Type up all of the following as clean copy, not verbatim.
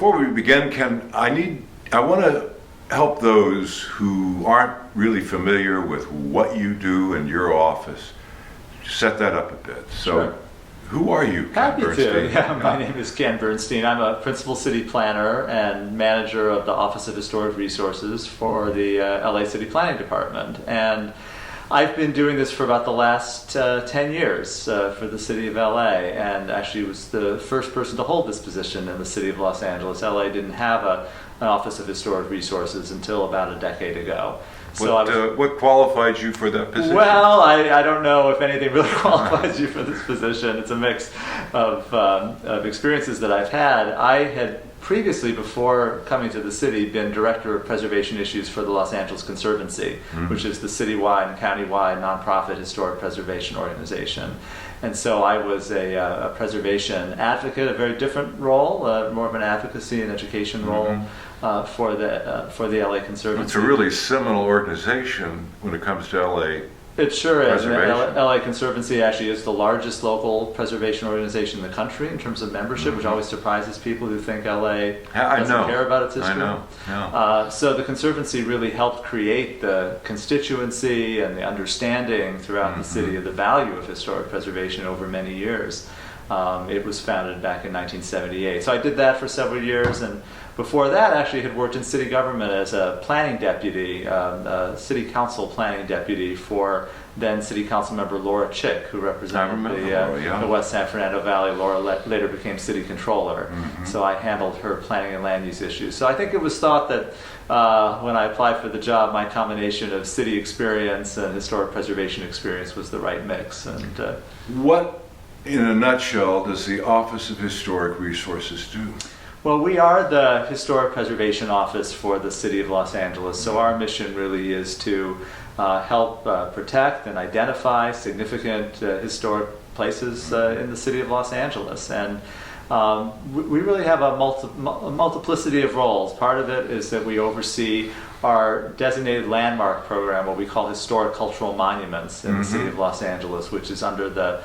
before we begin, Ken, I want to help those who aren't really familiar with what you do in your office. Set that up a bit. So, Sure. Who are you, Ken Happy Bernstein? to. Yeah, my name is Ken Bernstein. I'm a principal city planner and manager of the Office of Historic Resources for the LA City Planning Department. And I've been doing this for about the last 10 years for the city of LA, and actually was the first person to hold this position in the city of Los Angeles. LA didn't have an Office of Historic Resources until about a decade ago. So what qualified you for that position? Well, I don't know if anything really qualifies you for this position. It's a mix of experiences that I've had. I had previously, before coming to the city, been director of preservation issues for the Los Angeles Conservancy, which is the citywide and countywide nonprofit historic preservation organization. And so I was a preservation advocate, a very different role, more of an advocacy and education role for the LA Conservancy. It's a really seminal organization when it comes to LA. It sure is. The LA Conservancy actually is the largest local preservation organization in the country in terms of membership, which always surprises people who think LA doesn't care about its history. I know. Yeah. So the Conservancy really helped create the constituency and the understanding throughout the city of the value of historic preservation over many years. It was founded back in 1978. So I did that for several years, and before that actually had worked in city government as a planning deputy, city council planning deputy for then city council member Laura Chick, who represented the West San Fernando Valley. Laura later became city controller. So I handled her planning and land use issues. So I think it was thought that when I applied for the job, my combination of city experience and historic preservation experience was the right mix. And what, in a nutshell, does the Office of Historic Resources do? Well, we are the Historic Preservation Office for the City of Los Angeles, so our mission really is to help protect and identify significant historic places in the City of Los Angeles. And we really have a multiplicity of roles. Part of it is that we oversee our designated landmark program, what we call historic cultural monuments in the City of Los Angeles, which is under the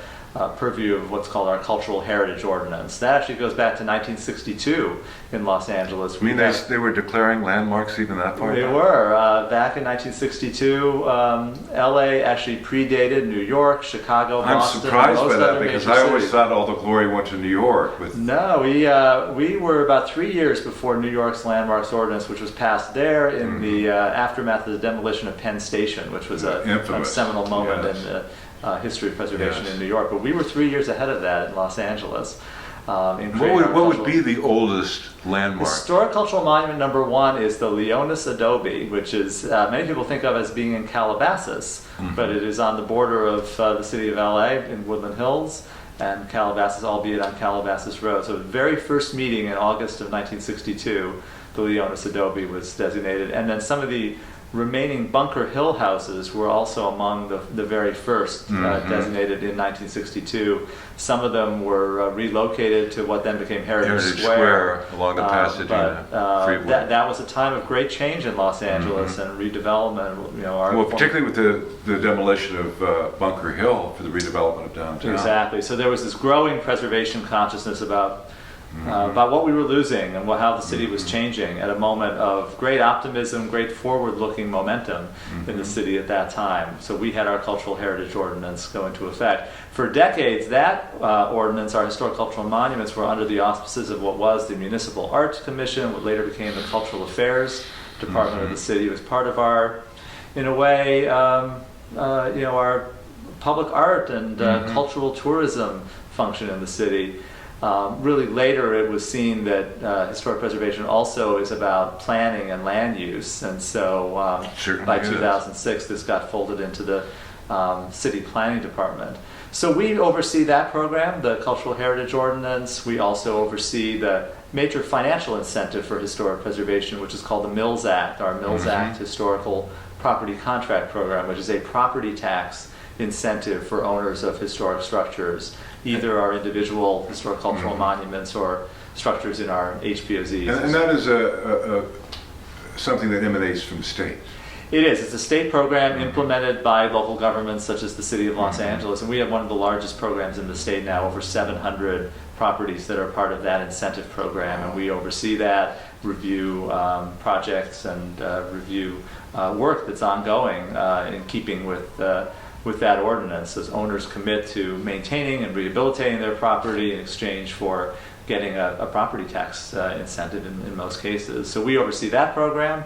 purview of what's called our Cultural Heritage Ordinance. That actually goes back to 1962 in Los Angeles. You mean they were declaring landmarks even that far back? They were. Back in 1962, LA actually predated New York, Chicago, Boston. I'm surprised by that because I always thought all the glory went to New York. No, we were about 3 years before New York's Landmarks Ordinance, which was passed there in the aftermath of the demolition of Penn Station, which was a seminal moment in the history of preservation in New York. But we were 3 years ahead of that in Los Angeles. What would be the oldest landmark? Historic Cultural Monument number 1 is the Leonis Adobe, which is many people think of as being in Calabasas, but it is on the border of the city of LA in Woodland Hills and Calabasas, albeit on Calabasas Road. So the very first meeting in August of 1962, the Leonis Adobe was designated, and then some of the remaining Bunker Hill houses were also among the very first designated in 1962. Some of them were relocated to what then became Heritage Square along the Pasadena Freeway. That was a time of great change in Los Angeles and redevelopment. Particularly with the demolition of Bunker Hill for the redevelopment of downtown. Exactly. So there was this growing preservation consciousness about what we were losing and how the city was changing at a moment of great optimism, great forward-looking momentum in the city at that time. So we had our Cultural Heritage Ordinance go into effect. For decades, that ordinance, our historic cultural monuments, were under the auspices of what was the Municipal Arts Commission, what later became the Cultural Affairs Department of the city. It was part of our, in a way, our public art and cultural tourism function in the city. Really later it was seen that historic preservation also is about planning and land use, and so by 2006 this got folded into the city planning department. So we oversee that program, the Cultural Heritage Ordinance. We also oversee the major financial incentive for historic preservation, which is called the Mills Act, our Mills Act Historical Property Contract Program, which is a property tax incentive for owners of historic structures, either our individual historic cultural monuments or structures in our HPOZs. And that is something that emanates from the state. It is. It's a state program implemented by local governments such as the City of Los Angeles, and we have one of the largest programs in the state now, over 700 properties that are part of that incentive program, and we oversee that, review projects, and review work that's ongoing in keeping with that ordinance, as owners commit to maintaining and rehabilitating their property in exchange for getting a property tax incentive in most cases. So we oversee that program.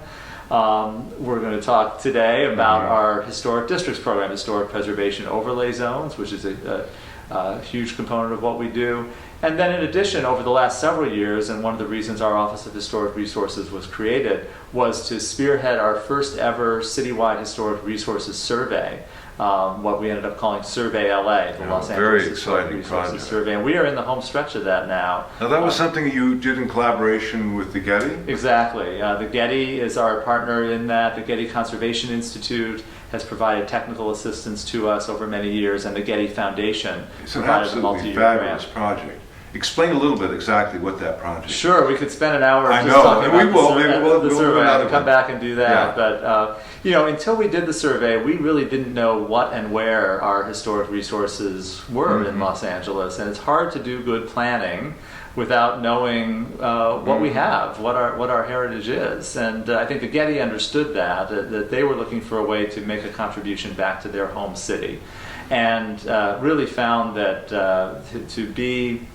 We're going to talk today about our historic districts program, historic preservation overlay zones, which is a huge component of what we do. And then in addition, over the last several years, and one of the reasons our Office of Historic Resources was created was to spearhead our first ever citywide historic resources survey, what we ended up calling Survey LA, the Los Angeles Historic Resources Survey. And we are in the home stretch of that now. Now that was something you did in collaboration with the Getty? Exactly. The Getty is our partner in that. The Getty Conservation Institute has provided technical assistance to us over many years, and the Getty Foundation It's an provided a absolutely multi-year fabulous grant. project. Explain a little bit exactly what that project is. Sure, we could spend an hour I just know, talking and about we will. Maybe we'll the do survey. I another can come one. back and do that. Yeah. But until we did the survey, we really didn't know what and where our historic resources were in Los Angeles, and it's hard to do good planning without knowing what we have, what our heritage is. And I think the Getty understood that they were looking for a way to make a contribution back to their home city, and really found that to be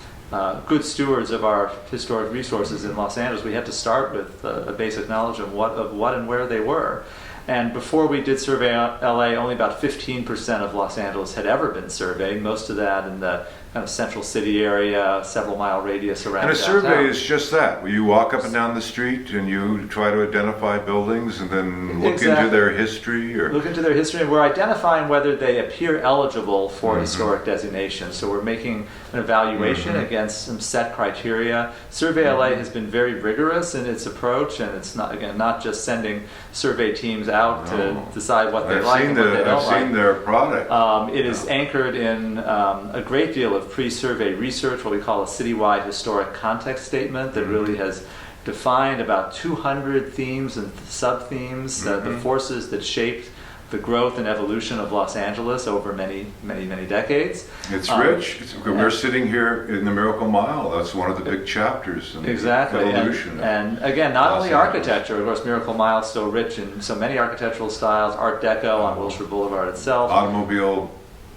good stewards of our historic resources in Los Angeles, we had to start with a basic knowledge of what and where they were. And before we did Survey LA, only about 15% of Los Angeles had ever been surveyed, most of that in the kind of central city area, several mile radius around And a downtown. survey is just that, where you walk up and down the street and you try to identify buildings and then look into their history. Or Look into their history, and we're identifying whether they appear eligible for historic designation. So we're making an evaluation against some set criteria. Survey LA has been very rigorous in its approach, and it's not just sending survey teams out to decide what they like and what they don't like. I've seen their product. It is anchored in a great deal of pre-survey research, what we call a citywide historic context statement that really has defined about 200 themes and sub-themes, the forces that shaped the growth and evolution of Los Angeles over many, many, many decades. It's rich. We're sitting here in the Miracle Mile. That's one of the big chapters in the evolution. And again, not Los only Angeles. architecture, of course, Miracle Mile is so rich in so many architectural styles, Art Deco on Wilshire Boulevard itself. Automobile,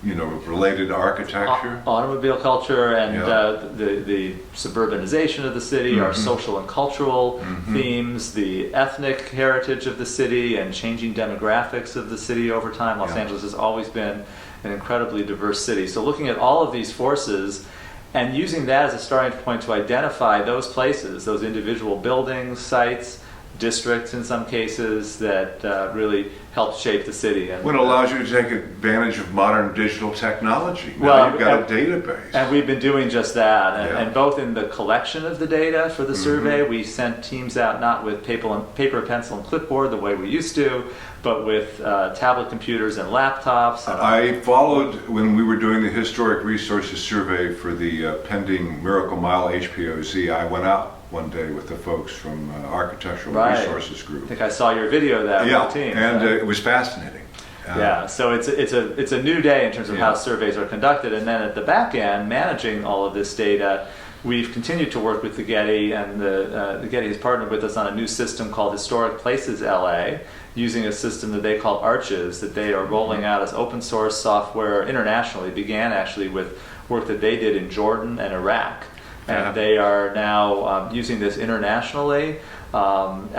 related architecture. Automobile culture and the suburbanization of the city, our social and cultural themes, the ethnic heritage of the city, and changing demographics of the city over time. Los Angeles has always been an incredibly diverse city. So looking at all of these forces and using that as a starting point to identify those places, those individual buildings, sites, districts in some cases that really helped shape the city. And What allows you to take advantage of modern digital technology. Now you've got a database. And we've been doing just that. And Yeah. both in the collection of the data for the survey, we sent teams out not with paper, pencil, and clipboard the way we used to, but with tablet computers and laptops. And I followed when we were doing the Historic Resources Survey for the pending Miracle Mile HPOZ. I went out one day with the folks from Architectural Resources I Group. think I saw your video of that with the team. And it was fascinating. So it's a new day in terms of how surveys are conducted, and then at the back end, managing all of this data, we've continued to work with the Getty, and the Getty has partnered with us on a new system called Historic Places LA, using a system that they call Arches, that they are rolling out as open source software internationally. It began actually with work that they did in Jordan and Iraq. And they are now using this internationally. What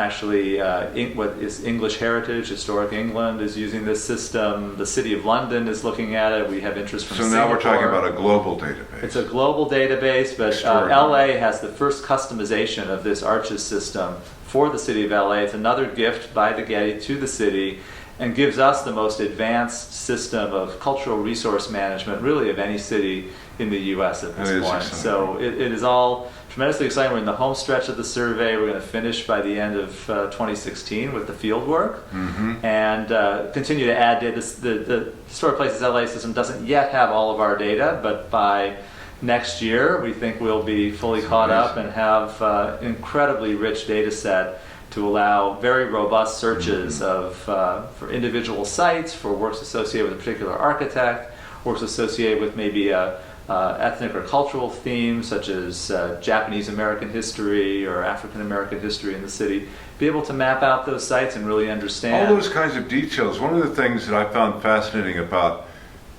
is English Heritage, Historic England is using this system. The City of London is looking at it. We have interest from Singapore. So now we're talking about a global database. It's a global database, but LA has the first customization of this Arches system for the City of LA. It's another gift by the Getty to the city, and gives us the most advanced system of cultural resource management, really, of any city in the U.S. at this point. Exciting. So it is all tremendously exciting. We're in the home stretch of the survey. We're going to finish by the end of 2016 with the field work, and continue to add data. The Historic Places LA system doesn't yet have all of our data, but by next year we think we'll be fully caught up and have an incredibly rich data set to allow very robust searches for individual sites, for works associated with a particular architect, works associated with maybe a ethnic or cultural themes such as Japanese American history or African American history in the city, be able to map out those sites and really understand all those kinds of details. One of the things that I found fascinating about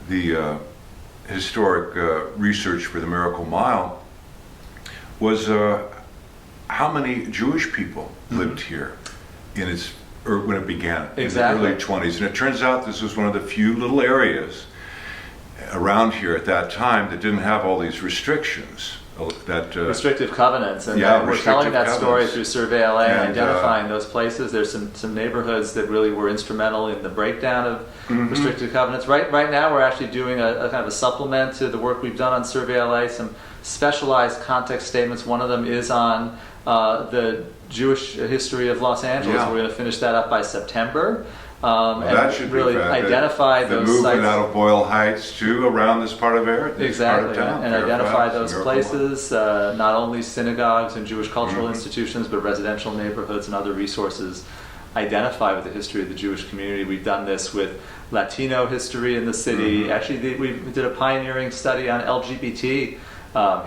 the historic research for the Miracle Mile was how many Jewish people lived here when it began in the early 20s. And it turns out this was one of the few little areas around here at that time that didn't have all these restrictions. Restrictive covenants, and we're telling that story through Survey LA and identifying those places. There's some neighborhoods that really were instrumental in the breakdown of restrictive covenants. Right now, we're actually doing a kind of a supplement to the work we've done on Survey LA. Some specialized context statements. One of them is on the Jewish history of Los Angeles. We're going to finish that up by September. That and should really identify the those movement sites. out of Boyle Heights too, around this part of area. Exactly, and identify those Miracle places, not only synagogues and Jewish cultural institutions, but residential neighborhoods and other resources identify with the history of the Jewish community. We've done this with Latino history in the city. Actually, we did a pioneering study on LGBT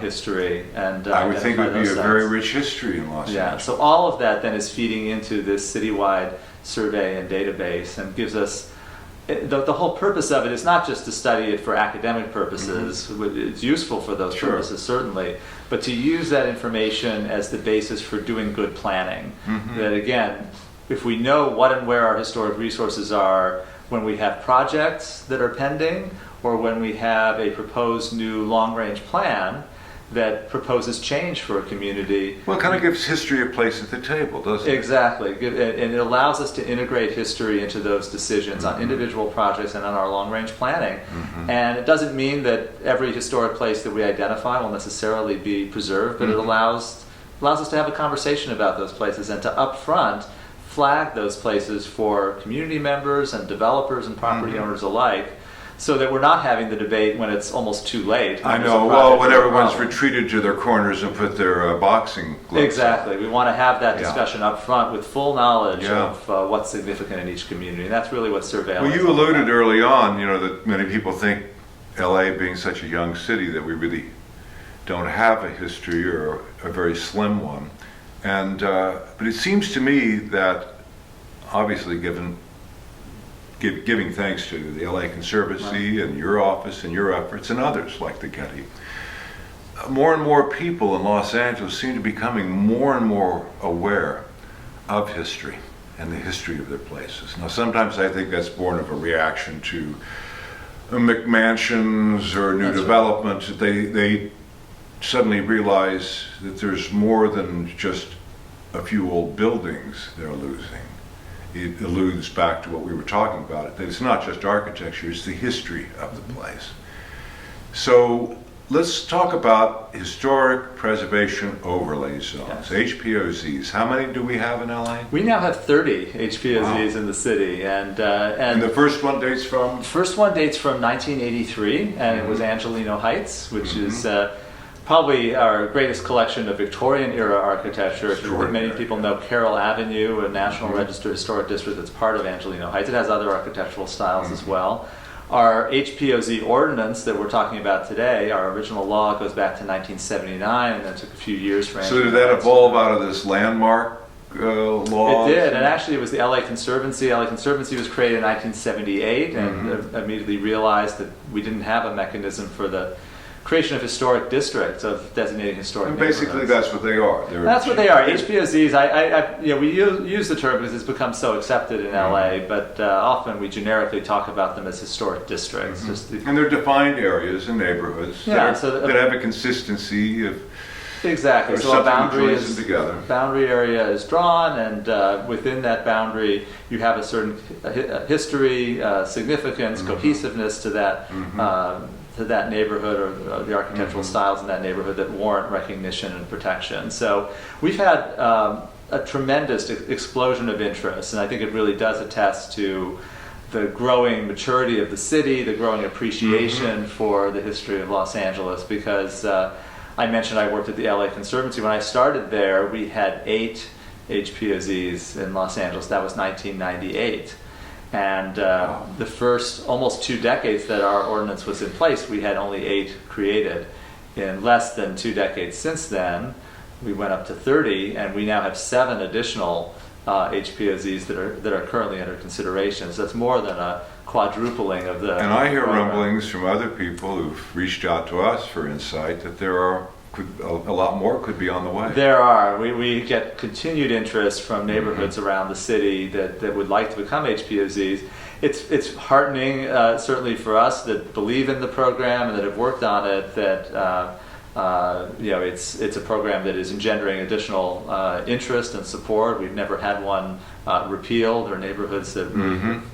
history, and I would think it would be a sites. very rich history in Los Angeles. So all of that then is feeding into this citywide survey and database, and gives us the whole purpose of it is not just to study it for academic purposes. It's useful for those purposes, certainly, but to use that information as the basis for doing good planning. That again, if we know what and where our historic resources are when we have projects that are pending, or when we have a proposed new long-range plan that proposes change for a community. Well, it kind of gives history a place at the table, doesn't it? Exactly, and it allows us to integrate history into those decisions on individual projects and on our long-range planning. And it doesn't mean that every historic place that we identify will necessarily be preserved, but it allows us to have a conversation about those places and to upfront flag those places for community members and developers and property owners alike, so that we're not having the debate when it's almost too late. I know, well, when everyone's retreated to their corners and put their boxing gloves Exactly. on. We want to have that discussion up front with full knowledge of what's significant in each community. And that's really what surveillance Well, you alluded early on, that many people think LA being such a young city that we really don't have a history, or a very slim one. And but it seems to me that, obviously, giving thanks to the LA Conservancy and your office and your efforts and others like the Getty, more and more people in Los Angeles seem to be becoming more and more aware of history and the history of their places. Now, sometimes I think that's born of a reaction to McMansions or new developments. They suddenly realize that there's more than just a few old buildings they're losing. It alludes back to what we were talking about, that it's not just architecture, it's the history of the place. So let's talk about historic preservation overlay zones, HPOZs. How many do we have in LA? We now have 30 HPOZs in the city, and the first one dates from? The first one dates from 1983, and it was Angelino Heights, which is probably our greatest collection of Victorian-era architecture. Many people know Carroll Avenue, a National Register Historic District that's part of Angelino Heights. It has other architectural styles as well. Our HPOZ ordinance that we're talking about today, our original law, goes back to 1979, and then it took a few years for So did that evolve out of this landmark law? It did, and actually it was the LA Conservancy. LA Conservancy was created in 1978, and immediately realized that we didn't have a mechanism for the creation of historic districts, of designating historic And basically that's what they are. That's what they are. HPOZs, we use the term because it's become so accepted in LA, but often we generically talk about them as historic districts. And they're defined areas and neighborhoods that have a consistency of... Exactly. So a boundary area is drawn, and within that boundary you have a certain history, significance, cohesiveness to that neighborhood, or the architectural styles in that neighborhood that warrant recognition and protection. So we've had a tremendous explosion of interest, and I think it really does attest to the growing maturity of the city, the growing appreciation for the history of Los Angeles, because I mentioned I worked at the LA Conservancy. When I started there, we had 8 HPOZs in Los Angeles. That was 1998. And the first almost 2 decades that our ordinance was in place, we had only 8 created. In less than 2 decades since then, we went up to 30, and we now have 7 additional HPOZs that are currently under consideration. So that's more than a quadrupling of the. And I hear program. rumblings from other people who've reached out to us for insight that there are a lot more could be on the way. There are. We get continued interest from neighborhoods around the city that would like to become HPOZs. It's heartening, certainly for us that believe in the program and that have worked on it, that it's a program that is engendering additional interest and support. We've never had one repealed, or neighborhoods that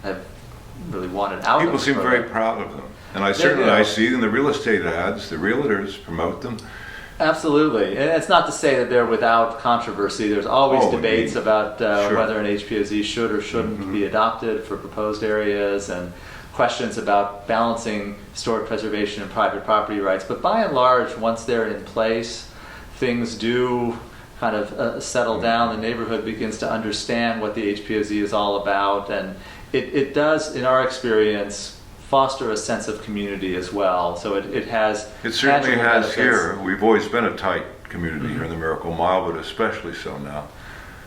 have really wanted out. People of the seem program. very proud of them. And I see in the real estate ads, the realtors promote them. Absolutely, and it's not to say that they're without controversy. There's always debates indeed. about Sure. whether an HPOZ should or shouldn't be adopted for proposed areas, and questions about balancing historic preservation and private property rights. But by and large, once they're in place, things do kind of settle down. The neighborhood begins to understand what the HPOZ is all about, and it does, in our experience, foster a sense of community as well. So it has. It certainly tangible has benefits. here. We've always been a tight community here in the Miracle Mile, but especially so now.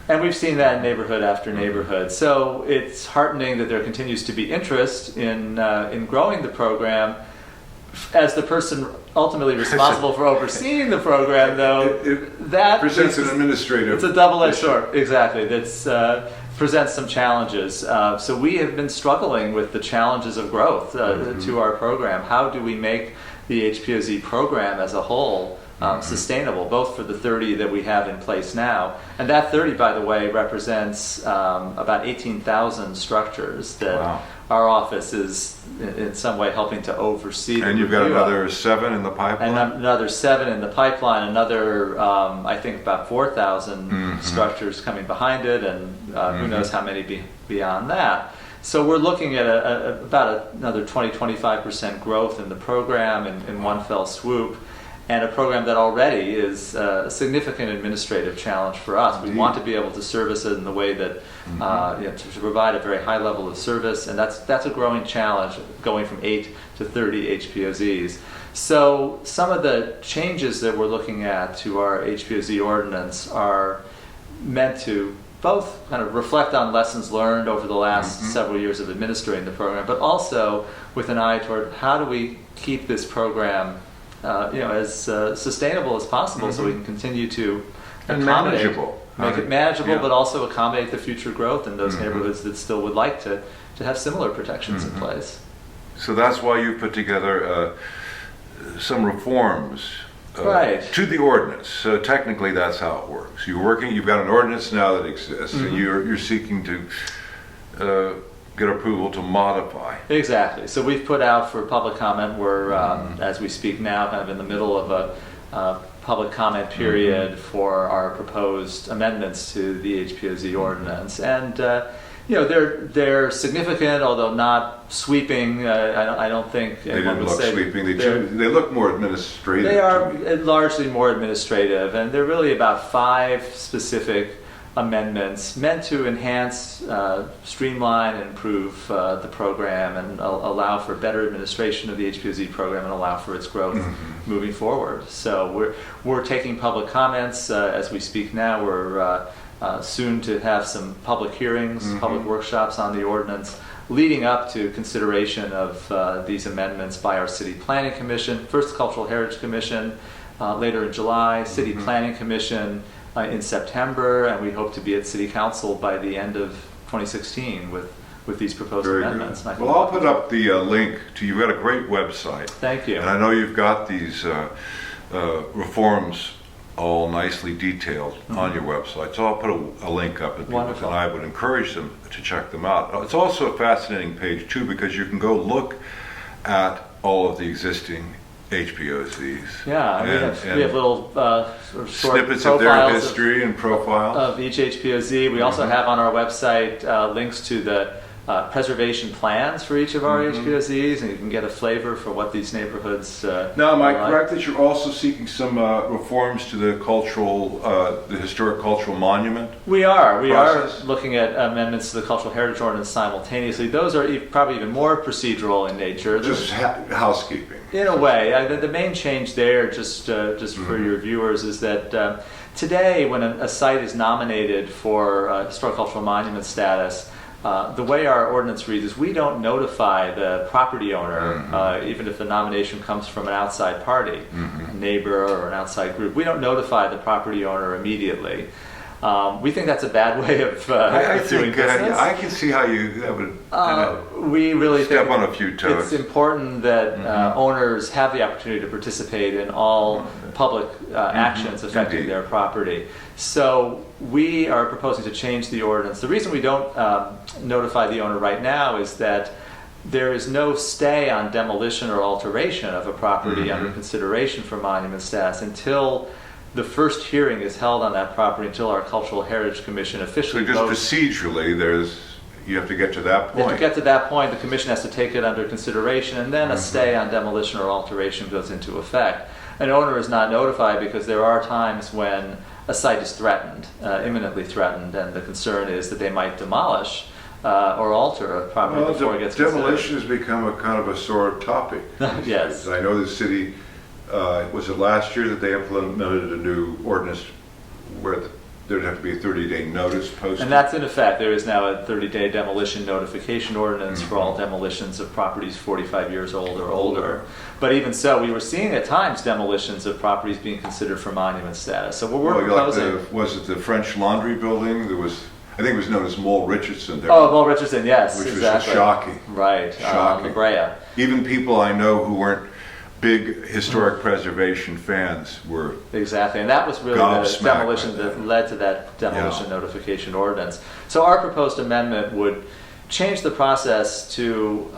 And we've seen that in neighborhood after neighborhood. So it's heartening that there continues to be interest in growing the program. As the person ultimately responsible for overseeing the program, though, that presents an administrative. It's a double-edged sword. Exactly. That's presents some challenges. So we have been struggling with the challenges of growth to our program. How do we make the HPOZ program as a whole sustainable, both for the 30 that we have in place now, and that 30, by the way, represents about 18,000 structures that our office is in some way helping to oversee. And you've got another 7 in the pipeline? And another 7 in the pipeline, another, I think, about 4,000 structures coming behind it, and who knows how many beyond that. So we're looking at about another 20-25% growth in the program in one fell swoop, and a program that already is a significant administrative challenge for us. Indeed. We want to be able to service it in the way that to provide a very high level of service, and that's a growing challenge, going from 8 to 30 HPOZs. So some of the changes that we're looking at to our HPOZ ordinance are meant to both kind of reflect on lessons learned over the last several years of administering the program, but also with an eye toward how do we keep this program as sustainable as possible, so we can continue to and accommodate, manageable. make it manageable, Yeah. but also accommodate the future growth in those neighborhoods that still would like to have similar protections in place. So that's why you put together some reforms Right. to the ordinance. So technically, that's how it works. You've got an ordinance now that exists, and you're seeking to get approval to modify. Exactly. So we've put out for public comment. We're, as we speak now, kind of in the middle of a public comment period for our proposed amendments to the HPOZ ordinance. And, they're significant, although not sweeping. I don't think They anyone didn't would look say sweeping. They look more administrative. They are to me. largely more administrative, and they're really about 5 specific amendments meant to enhance, streamline, and improve the program, and allow for better administration of the HPOZ program and allow for its growth moving forward. So we're taking public comments as we speak now. We're soon to have some public hearings, public workshops on the ordinance, leading up to consideration of these amendments by our City Planning Commission, first Cultural Heritage Commission, later in July, City Planning Commission in September, and we hope to be at City Council by the end of 2016 with these proposed Very amendments. good. Well, I'll put up the link to, you've got a great website. Thank you. And I know you've got these reforms all nicely detailed on your website. So I'll put a link up at the Wonderful. and I would encourage them to check them out. It's also a fascinating page too, because you can go look at all of the existing HPOZs. Yeah, we have little sort of short snippets of their history and profile. of each HPOZ. We also have on our website links to the preservation plans for each of our HPOZs, and you can get a flavor for what these neighborhoods Now, am I are like. correct that you're also seeking some reforms to the the historic cultural monument? We are process? looking at amendments to the Cultural Heritage Ordinance simultaneously. Those are probably even more procedural in nature. Just housekeeping. In a way, the main change there, just for your viewers, is that today, when a site is nominated for historic cultural monument status, the way our ordinance reads is we don't notify the property owner, even if the nomination comes from an outside party, a neighbor or an outside group. We don't notify the property owner immediately. We think that's a bad way of doing business. I can see how that would we really step think on a few toes. it's important that owners have the opportunity to participate in all public actions affecting Indeed. their property. So we are proposing to change the ordinance. The reason we don't notify the owner right now is that there is no stay on demolition or alteration of a property under consideration for monument status until the first hearing is held on that property, until our Cultural Heritage Commission officially So just votes. procedurally, you have to get to that If point. to get to that point, the commission has to take it under consideration, and then a stay on demolition or alteration goes into effect. An owner is not notified because there are times when a site is threatened, imminently threatened, and the concern is that they might demolish or alter a property Well, before it gets considered. demolition has become a kind of a sore topic. these Yes. days. I know the city, was it last year that they implemented a new ordinance where there'd have to be a 30-day notice posted? And that's in effect. There is now a 30-day demolition notification ordinance for all demolitions of properties 45 years old or older. But even so, we were seeing at times demolitions of properties being considered for monument status. So what we're proposing... was it the French Laundry building? I think it was known as Mole Richardson there. Oh, Well Richardson, yes, Which was exactly. shocking. Right, Shocking. La Brea. Even people I know who weren't big historic preservation fans were. Exactly, and that was really the Gobsmacked demolition by that. that led to that demolition Yeah. notification ordinance. So our proposed amendment would change the process to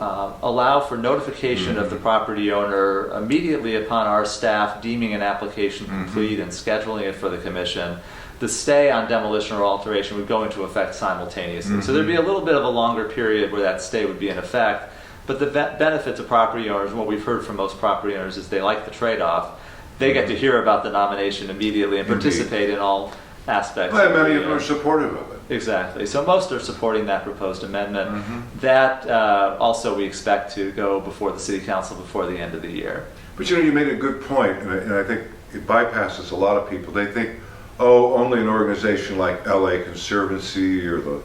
allow for notification of the property owner immediately upon our staff deeming an application complete and scheduling it for the commission. The stay on demolition or alteration would go into effect simultaneously. So there'd be a little bit of a longer period where that stay would be in effect. But the benefit to property owners, and what we've heard from most property owners, is they like the trade-off. They get to hear about the nomination immediately and participate in all aspects. Well, of many the, of them are supportive of it. Exactly. So most are supporting that proposed amendment. That also we expect to go before the City Council before the end of the year. But you made a good point, and I think it bypasses a lot of people. They think, oh, only an organization like LA Conservancy or the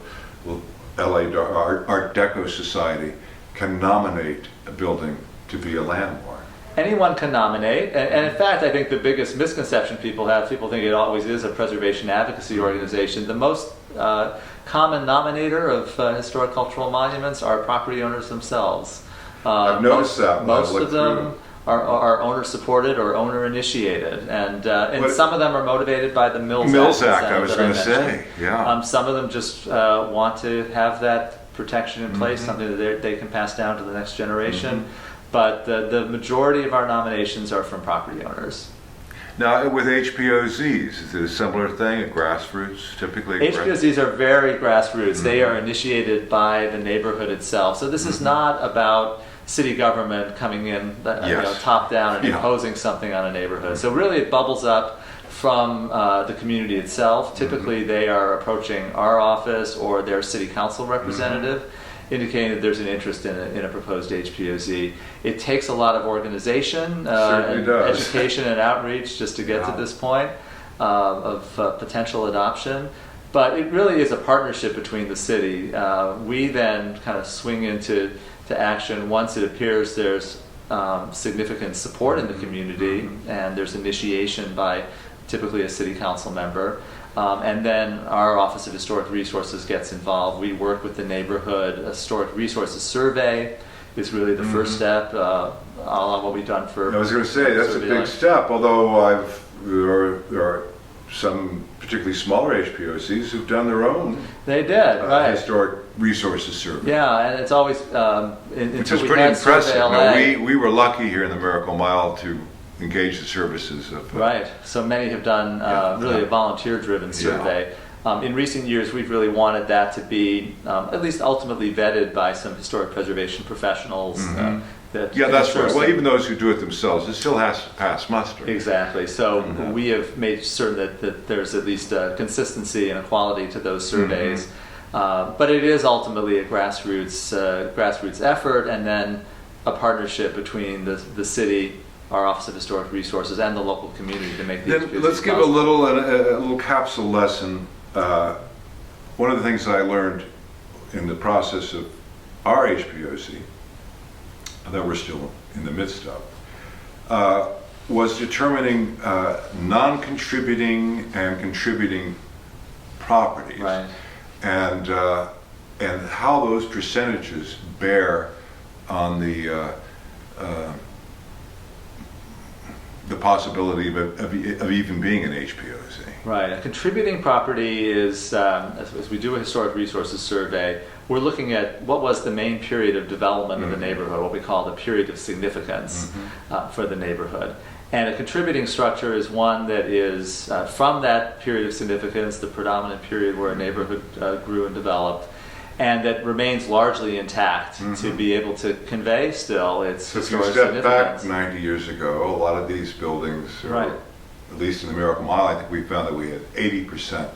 LA Art Deco Society can nominate a building to be a landmark. Anyone can nominate, and in fact, I think the biggest misconception people have, people think it always is a preservation advocacy organization. The most common nominator of historic cultural monuments are property owners themselves. I've noticed that when I've Most looked of them are owner supported or owner initiated, and some of them are motivated by the Mills Act, I incentive was that going to mentioned. say, yeah. Some of them just want to have that protection in place, something that they can pass down to the next generation. But the majority of our nominations are from property owners. Now, with HPOZs, is it a similar thing, at grassroots, typically? HPOZs are very grassroots. They are initiated by the neighborhood itself. So this is not about city government coming in top down and imposing something on a neighborhood. So really it bubbles up from the community itself. Typically they are approaching our office or their city council representative, indicating that there's an interest in a proposed HPOZ. It takes a lot of organization, and education and outreach just to get to this point of potential adoption. But it really is a partnership between the city. We then kind of swing into action once it appears there's significant support in the community and there's initiation by typically a city council member. And then our Office of Historic Resources gets involved. We work with the neighborhood. A historic resources survey is really the first step, a la what we've done for... I was going to say, that's a big step, although there are some particularly smaller HPOCs who've done their own historic resources survey. Yeah, and it's always... which is pretty impressive. No, we were lucky here in the Miracle Mile to engage the services of... Right, so many have done really a volunteer-driven survey. In recent years, we've really wanted that to be at least ultimately vetted by some historic preservation professionals. That Yeah, that's right. Well, some- even those who do it themselves, it still has to pass muster. Exactly. So we have made certain that there's at least a consistency and a quality to those surveys. But it is ultimately a grassroots effort, and then a partnership between the city, our Office of Historic Resources, and the local community to make these. Then let's give a little capsule lesson. One of the things I learned in the process of our HPOZ, that we're still in the midst of, was determining non-contributing and contributing properties, Right. and how those percentages bear on the possibility of even being an HPOZ. Right. A contributing property is, as we do a historic resources survey, we're looking at what was the main period of development of the neighborhood, what we call the period of significance for the neighborhood. And a contributing structure is one that is from that period of significance, the predominant period where a neighborhood grew and developed, and that remains largely intact to be able to convey still its So if you historic step back significance. 90 years ago, a lot of these buildings, Right. at least in the Miracle Mile, I think we found that we had 80%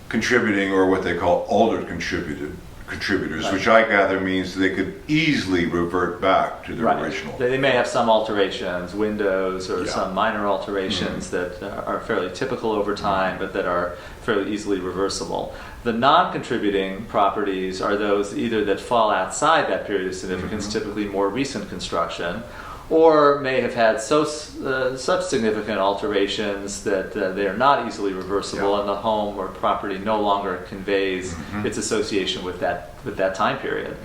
contributing, or what they call altered contributors, Right. which I gather means they could easily revert back to their Right. original. They may have some alterations, windows, or Yeah. some minor alterations that are fairly typical over time, but that are fairly easily reversible. The non-contributing properties are those either that fall outside that period of significance, typically more recent construction, or may have had such significant alterations that they are not easily reversible, Yeah. and the home or property no longer conveys its association with that time period.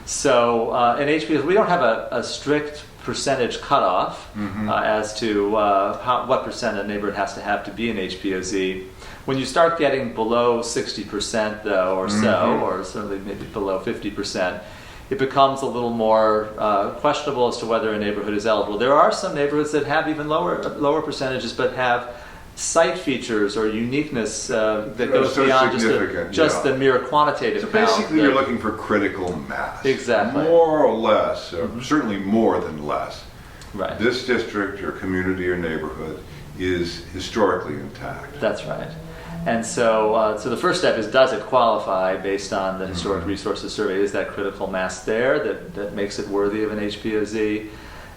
So in HPOZ, we don't have a strict percentage cutoff as to what percent a neighborhood has to be an HPOZ. When you start getting below 60% though, or so, or certainly maybe below 50%, it becomes a little more questionable as to whether a neighborhood is eligible. There are some neighborhoods that have even lower percentages, but have site features or uniqueness that goes so beyond significant, just yeah. the mere quantitative So count. basically, you're looking for critical mass. Exactly. More or less, certainly more than less. Right. This district or community or neighborhood is historically intact. That's right. And so the first step is, does it qualify based on the Historic Resources Survey? Is that critical mass there that makes it worthy of an HPOZ?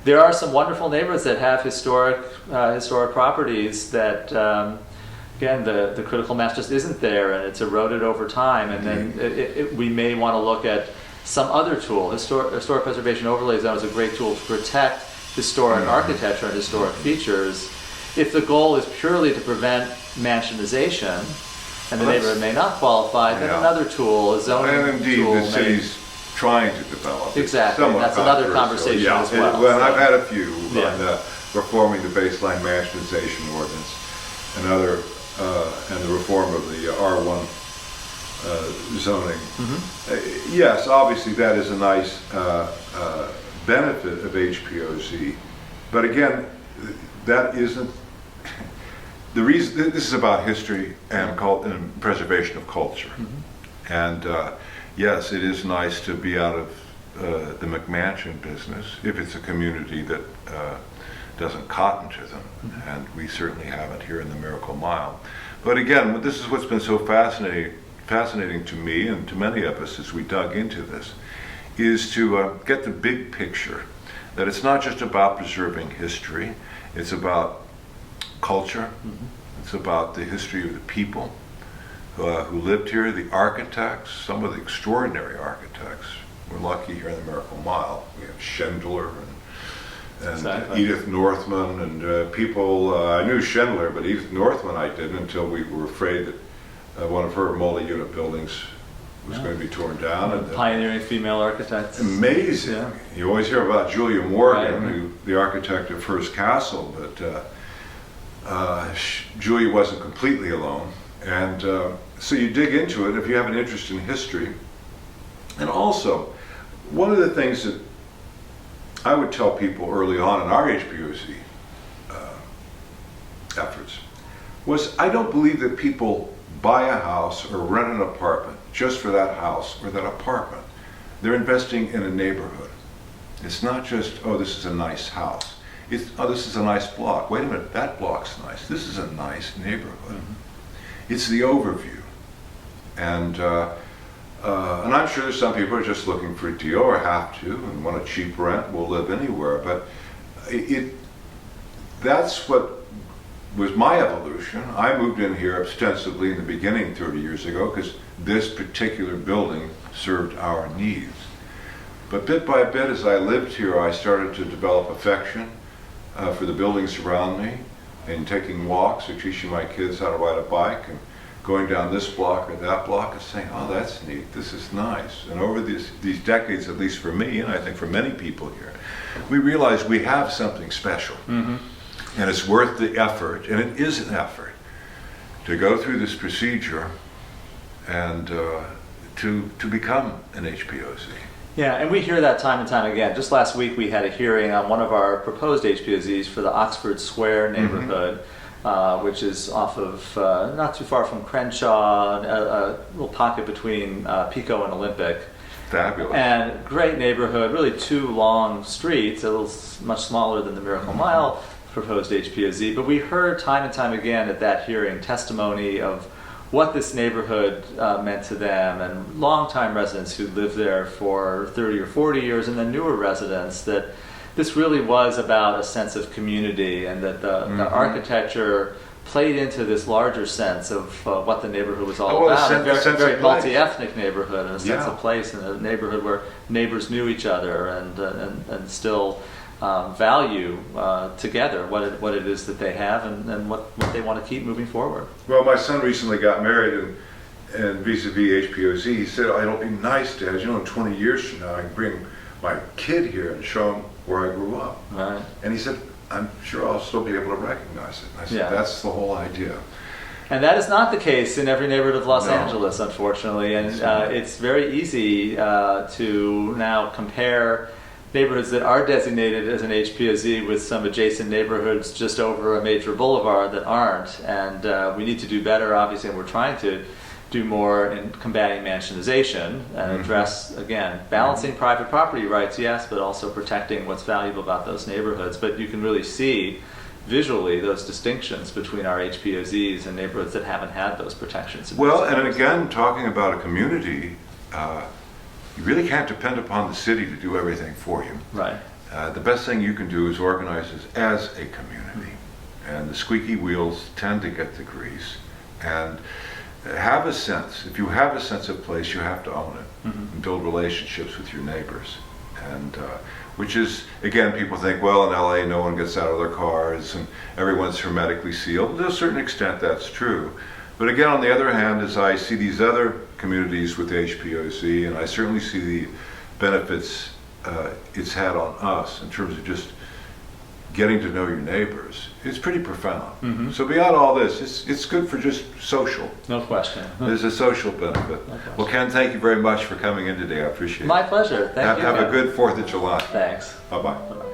There are some wonderful neighborhoods that have historic properties that, again, the critical mass just isn't there, and it's eroded over time. And then we may want to look at some other tool. Historic Preservation Overlay Zone is a great tool to protect historic architecture and historic features. If the goal is purely to prevent mansionization, and the neighborhood may not qualify, then another tool, a zoning And indeed, tool, the may. city's trying to develop. It's Exactly. somewhat That's another controversial. conversation Yeah. as well. Well, I've had a few Yeah. on reforming the baseline mansionization ordinance and and the reform of the R1 zoning. Yes, obviously that is a nice benefit of HPOZ, but again, that isn't the reason. This is about history and preservation of culture. And yes, it is nice to be out of the McMansion business if it's a community that doesn't cotton to them, and we certainly haven't here in the Miracle Mile. But again, this is what's been so fascinating to me and to many of us as we dug into this, is to get the big picture, that it's not just about preserving history, it's about culture, it's about the history of the people who lived here, the architects, some of the extraordinary architects. We're lucky here in the Miracle Mile. We have Schindler and Exactly. Edith Northman and people. I knew Schindler, but Edith Northman I didn't until we were afraid that one of her multi-unit buildings was going to be torn down. And Pioneering female architects. amazing. Yeah. You always hear about Julia Morgan, Right. who the architect of Hearst Castle, but Julia wasn't completely alone. And so you dig into it if you have an interest in history. And also, one of the things that I would tell people early on in our HBOZ efforts was, I don't believe that people buy a house or rent an apartment just for that house or that apartment. They're investing in a neighborhood. It's not just, oh, this is a nice house. It's, oh, this is a nice block. Wait a minute, that block's nice. This is a nice neighborhood. It's the overview. And I'm sure there's some people who are just looking for a deal or have to and want a cheap rent, will live anywhere. But that's what was my evolution. I moved in here ostensibly in the beginning 30 years ago because this particular building served our needs. But bit by bit, as I lived here, I started to develop affection for the buildings around me, and taking walks or teaching my kids how to ride a bike and going down this block or that block and saying, oh, that's neat, this is nice. And over these decades, at least for me, and I think for many people here, we realized we have something special. And it's worth the effort, and it is an effort, to go through this procedure and to become an HPOZ. Yeah, and we hear that time and time again. Just last week we had a hearing on one of our proposed HPOZs for the Oxford Square neighborhood, which is off of, not too far from Crenshaw, a little pocket between Pico and Olympic. Fabulous. And great neighborhood, really two long streets, a little much smaller than the Miracle Mile proposed HPOZ. But we heard time and time again at that hearing testimony of what this neighborhood meant to them, and longtime residents who lived there for 30 or 40 years, and then newer residents, that this really was about a sense of community, and that the architecture played into this larger sense of what the neighborhood was all about. A very multi-ethnic neighborhood, and a sense of place, and a neighborhood where neighbors knew each other and still value together what it is that they have and what they want to keep moving forward. Well, my son recently got married, and vis-a-vis HPOZ, he said, oh, it'll be nice, Dad, you know, in 20 years from now, I can bring my kid here and show him where I grew up. Right. And he said, I'm sure I'll still be able to recognize it. And I said, that's the whole idea. And that is not the case in every neighborhood of Los Angeles, unfortunately. And it's very easy to now compare neighborhoods that are designated as an HPOZ with some adjacent neighborhoods just over a major boulevard that aren't. And we need to do better, obviously, and we're trying to do more in combating mansionization and address, again, balancing private property rights, yes, but also protecting what's valuable about those neighborhoods. But you can really see visually those distinctions between our HPOZs and neighborhoods that haven't had those protections. Well, and again, talking about a community, you really can't depend upon the city to do everything for you. Right. The best thing you can do is organize it as a community. And the squeaky wheels tend to get the grease. And have a sense, if you have a sense of place, you have to own it and build relationships with your neighbors. And which is, again, people think, well, in LA, no one gets out of their cars and everyone's hermetically sealed. To a certain extent, that's true. But again, on the other hand, as I see these other communities with HPOZ, and I certainly see the benefits it's had on us in terms of just getting to know your neighbors, it's pretty profound. So beyond all this, it's good for just social. No question. There's a social benefit. Well, Ken, thank you very much for coming in today. I appreciate it. My pleasure. Thank you. Have a good 4th of July. Thanks. Bye-bye. Bye-bye.